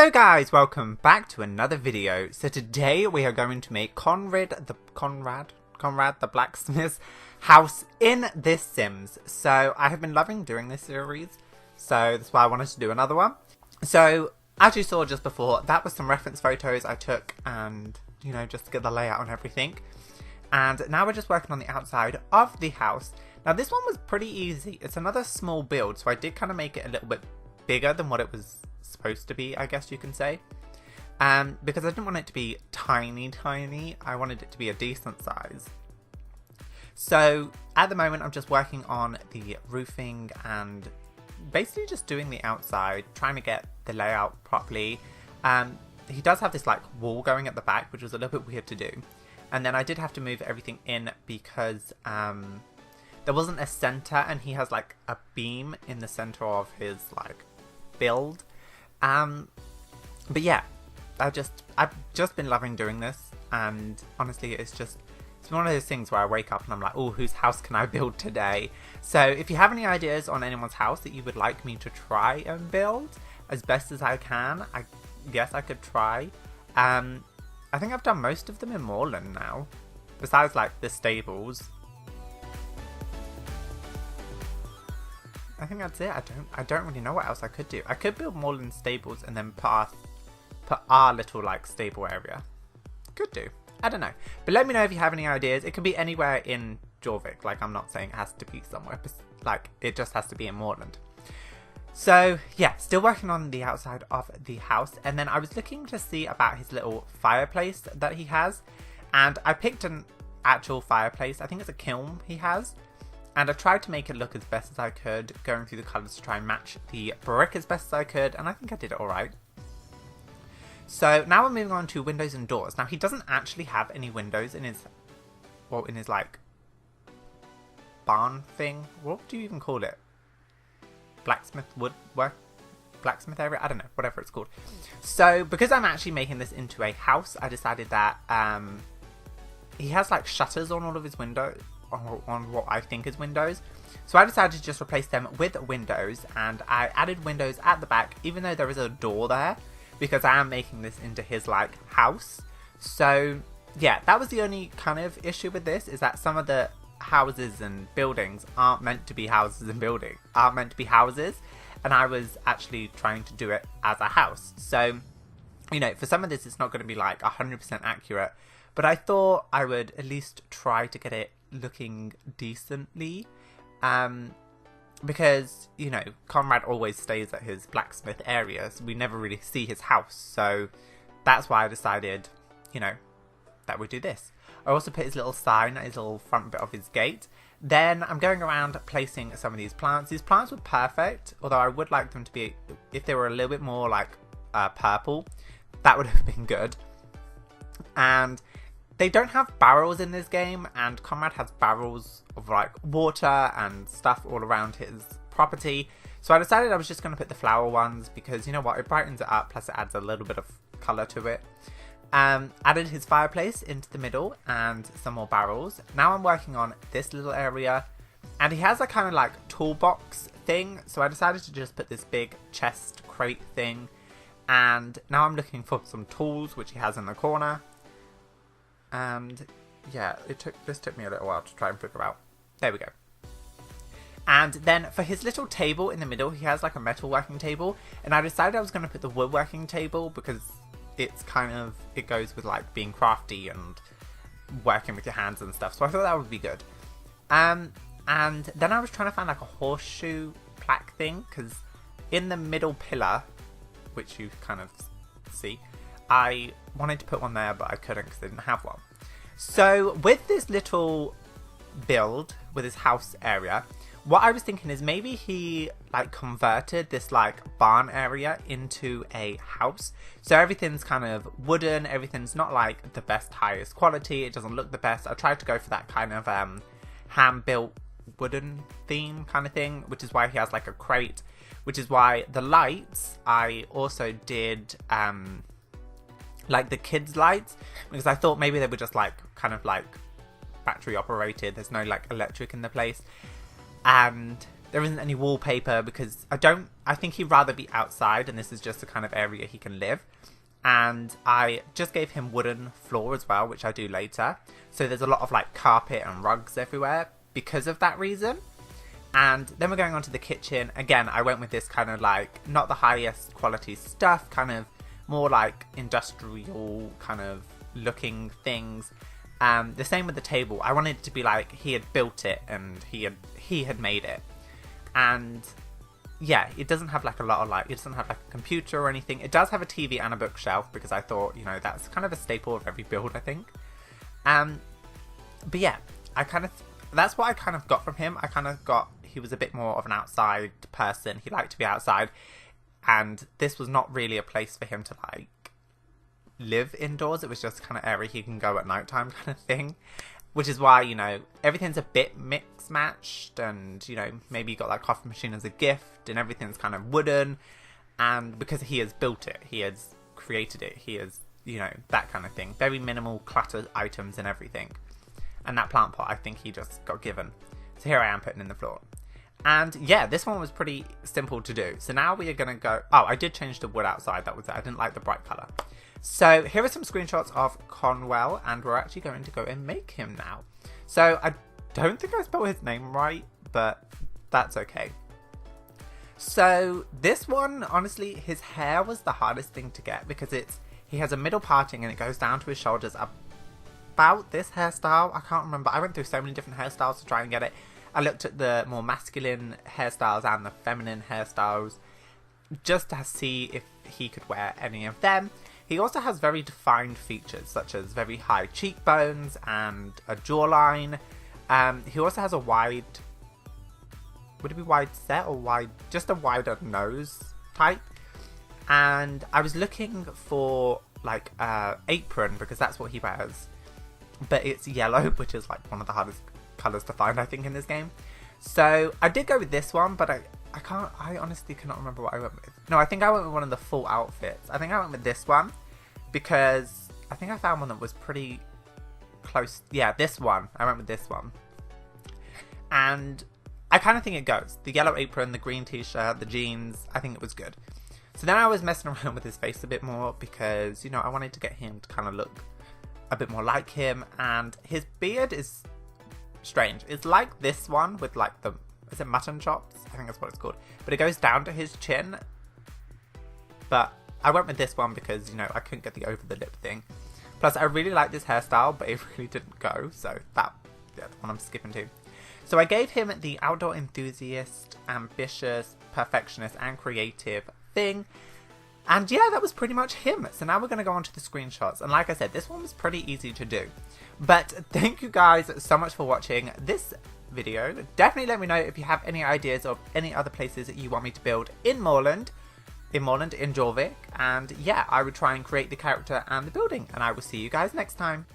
Hello guys, welcome back to another video. So today we are going to make Conrad the blacksmith's house in this Sims. So I have been loving doing this series, so that's why I wanted to do another one. So as you saw just before, that was some reference photos I took and, you know, just to get the layout and everything. And now we're just working on the outside of the house. Now this one was pretty easy. It's another small build, so I did kind of make it a little bit bigger than what it was supposed to be, I guess you can say. Because I didn't want it to be tiny. I wanted it to be a decent size. So at the moment I'm just working on the roofing and basically just doing the outside, trying to get the layout properly. He does have this like wall going at the back, which was a little bit weird to do. And then I did have to move everything in because there wasn't a center, and he has like a beam in the center of his like build. But yeah, I've just been loving doing this, and honestly it's one of those things where I wake up and I'm like, oh, whose house can I build today? So if you have any ideas on anyone's house that you would like me to try and build as best as I can, I guess I could try. I think I've done most of them in Moreland now, besides like the stables. I think that's it. I don't really know what else I could do. I could build Moreland stables and then put our little like stable area. Could do. I don't know. But let me know if you have any ideas. It could be anywhere in Jorvik. Like, I'm not saying it has to be somewhere. Like, it just has to be in Moreland. So yeah, still working on the outside of the house. And then I was looking to see about his little fireplace that he has. And I picked an actual fireplace. I think it's a kiln he has. And I tried to make it look as best as I could, going through the colours to try and match the brick as best as I could, and I think I did it alright. So now we're moving on to windows and doors. Now he doesn't actually have any windows in his like barn thing. What do you even call it? Blacksmith blacksmith area? I don't know, whatever it's called. So because I'm actually making this into a house, I decided that he has like shutters on all of his windows. On what I think is windows. So I decided to just replace them with windows, and I added windows at the back, even though there is a door there, because I am making this into his like house. So yeah, that was the only kind of issue with this, is that some of the houses and buildings aren't meant to be houses and aren't meant to be houses, and I was actually trying to do it as a house. So, you know, for some of this it's not going to be like 100% accurate, but I thought I would at least try to get it looking decently, because, you know, Conrad always stays at his blacksmith area, so we never really see his house. So that's why I decided, you know, that we do this. I also put his little sign at his little front bit of his gate. Then I'm going around placing some of these plants. These plants were perfect, although I would like them to be, if they were a little bit more like purple, that would have been good. And they don't have barrels in this game, and Conrad has barrels of like water and stuff all around his property. So I decided I was just going to put the flower ones because, you know what, it brightens it up, plus it adds a little bit of colour to it. Added his fireplace into the middle and some more barrels. Now I'm working on this little area, and he has a kind of like toolbox thing. So I decided to just put this big chest crate thing, and now I'm looking for some tools, which he has in the corner. And yeah, this took me a little while to try and figure out. There we go. And then for his little table in the middle, he has like a metal working table, and I decided I was going to put the woodworking table because it's kind of, it goes with like being crafty and working with your hands and stuff, so I thought that would be good. And then I was trying to find like a horseshoe plaque thing, because in the middle pillar, which you kind of see, I wanted to put one there, but I couldn't because I didn't have one. So with this little build, with his house area, what I was thinking is maybe he like converted this like barn area into a house. So everything's kind of wooden, everything's not like the best, highest quality, it doesn't look the best. I tried to go for that kind of hand-built wooden theme kind of thing, which is why he has like a crate, which is why the lights, I also did like the kids lights, because I thought maybe they were just like kind of like battery operated, there's no like electric in the place. And There isn't any wallpaper because I think he'd rather be outside, and this is just the kind of area he can live. And I just gave him wooden floor as well, which I do later. So there's a lot of like carpet and rugs everywhere because of that reason. And then we're going on to the kitchen. Again, I went with this kind of like, not the highest quality stuff, kind of more like industrial kind of looking things. The same with the table. I wanted it to be like he had built it and he had made it. And yeah, it doesn't have like a lot of like, it doesn't have like a computer or anything. It does have a TV and a bookshelf because I thought, you know, that's kind of a staple of every build, I think. But yeah, that's what I kind of got from him. I kind of got, he was a bit more of an outside person. He liked to be outside. And this was not really a place for him to like live indoors. It was just kind of area he can go at nighttime kind of thing. Which is why, you know, everything's a bit mix matched, and, you know, maybe you got that coffee machine as a gift, and everything's kind of wooden. And because he has built it, he has created it, he has, you know, that kind of thing. Very minimal cluttered items and everything. And that plant pot, I think he just got given. So here I am putting in the floor. And yeah, this one was pretty simple to do. So now we are going to go... Oh, I did change the wood outside. That was it. I didn't like the bright colour. So here are some screenshots of Conrad, and we're actually going to go and make him now. So I don't think I spelled his name right, but that's okay. So this one, honestly, his hair was the hardest thing to get because he has a middle parting and it goes down to his shoulders about this hairstyle. I can't remember. I went through so many different hairstyles to try and get it. I looked at the more masculine hairstyles and the feminine hairstyles just to see if he could wear any of them. He also has very defined features, such as very high cheekbones and a jawline. He also has a wide... Would it be wide set or wide... Just a wider nose type. And I was looking for, like, apron, because that's what he wears. But it's yellow, which is, like, one of the hardest colours to find, I think, in this game. So I did go with this one, but I honestly cannot remember what I went with. No, I think I went with one of the full outfits. I think I went with this one because I think I found one that was pretty close. Yeah, this one. I went with this one. And I kind of think it goes. The yellow apron, the green t-shirt, the jeans. I think it was good. So then I was messing around with his face a bit more because, you know, I wanted to get him to kind of look a bit more like him. And his beard is strange. It's like this one with like the... Is it mutton chops? I think that's what it's called. But it goes down to his chin. But I went with this one because, you know, I couldn't get the over the lip thing. Plus, I really like this hairstyle, but it really didn't go. So that's the one I'm skipping to. So I gave him the outdoor enthusiast, ambitious, perfectionist, and creative thing. And yeah, that was pretty much him. So now we're going to go on to the screenshots. And like I said, this one was pretty easy to do. But thank you guys so much for watching this video. Definitely let me know if you have any ideas of any other places that you want me to build in Moreland, in Jorvik, and yeah, I would try and create the character and the building, and I will see you guys next time.